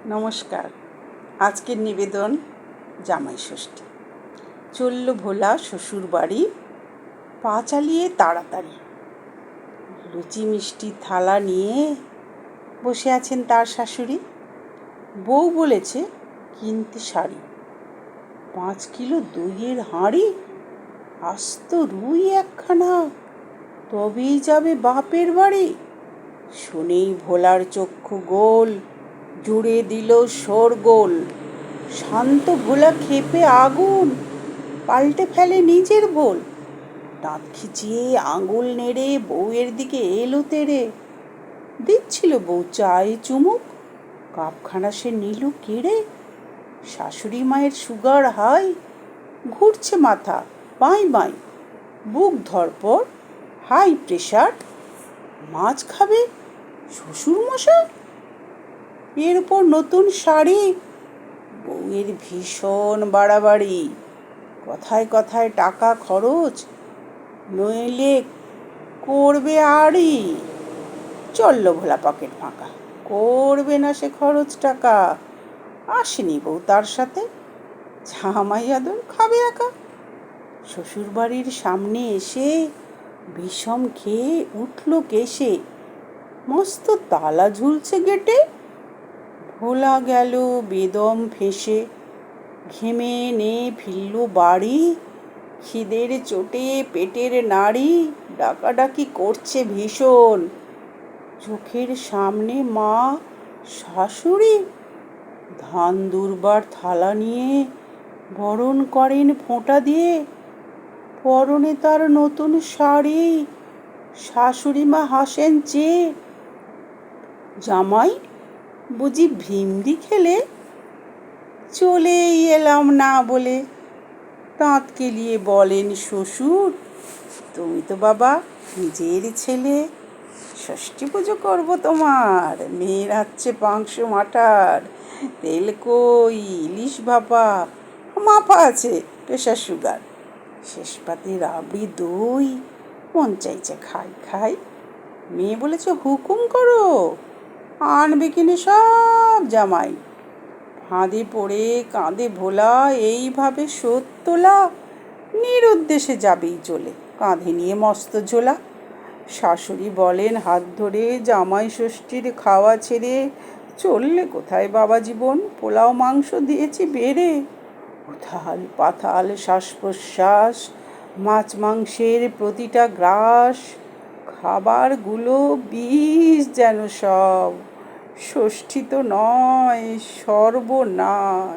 নমস্কার। আজকের নিবেদন জামাই ষষ্ঠী। চলল ভোলা শ্বশুর বাড়ি, পা চালিয়ে তাড়াতাড়ি। লুচি মিষ্টি থালা নিয়ে বসে আছেন তার শাশুড়ি। বউ বলেছে কিনতে শাড়ি, 5 কিলো দইয়ের হাঁড়ি, আস্ত রুই একখানা, তবেই যাবে বাপের বাড়ি। শুনেই ভোলার চক্ষু গোল, জুড়ে দিল শোরগোল। শান্ত ভোলা ক্ষেপে আগুন, পাল্টে ফেলে নিজের বোল। দাঁত খিচিয়ে আঙুল নেড়ে বউয়ের দিকে এলো তেড়ে। দিচ্ছিল বউ চায়ে চুমুক, কাপখানা সে নিল কেড়ে। শাশুড়ি মায়ের সুগার হাই, ঘুরছে মাথা বাঁই বাঁই। বুক ধড়পড়, হাই প্রেশার, মাছ খাবে শ্বশুর মশাই। এর উপর নতুন শাড়ি, বউয়ের ভীষণ বাড়াবাড়ি। কথায় কথায় টাকা খরচ, নইলে করবে আড়ি। চলল ভোলা পকেট ফাঁকা, করবে না সে খরচ টাকা। আসেনি বউ তার সাথে, জামাই আদর খাবে একা। শ্বশুর বাড়ির সামনে এসে বিষম খেয়ে উঠল কেশে। মস্ত তালা ঝুলছে গেটে। ভোলা গেল বেদম ফেঁসে, ঘেমে নে ফিরল বাড়ি। খিদের চোটে পেটের নাড়ি ডাকাডাকি করছে ভীষণ। চোখের সামনে মা শাশুড়ি ধান দুর্বার থালা নিয়ে বরণ করেন ফোঁটা দিয়ে। পরনে তার নতুন শাড়ি, শাশুড়ি মা হাসেন চেয়ে। জামাই বুঝি ভিমরি খেলে, চলেই এলাম না বলে। দাঁত কেলিয়ে বলেন শ্বশুর, তুমি তো বাবা নিজের ছেলে। ষষ্ঠী পুজো করবো তোমার, মেয়ের হচ্ছে পাংশ মাটার, তেল কই ইলিশ ভাপা, মাপা আছে প্রেশার সুগার। শেষ পাতে রাবড়ি দই, মন চাইছে খাই খাই। মেয়ে বলেছে হুকুম করো, আনবে কিনে সব জামাই। ফাঁদে পড়ে কাঁদে ভোলা, এইভাবে শোধ তোলা নিরুদ্দেশে যাবেই চলে, কাঁধে নিয়ে মস্ত ঝোলা। শাশুড়ি বলেন হাত ধরে, জামাই ষষ্ঠীর খাওয়া ছেড়ে চললে কোথায় বাবা জীবন, পোলাও মাংস দিয়েছি বেড়ে। উথাল পাথাল শ্বাস প্রশ্বাস, মাছ মাংসের প্রতিটা গ্রাস, খাবারগুলো বিষ যেন সব। ষষ্ঠী তো নয় সর্বনাশ।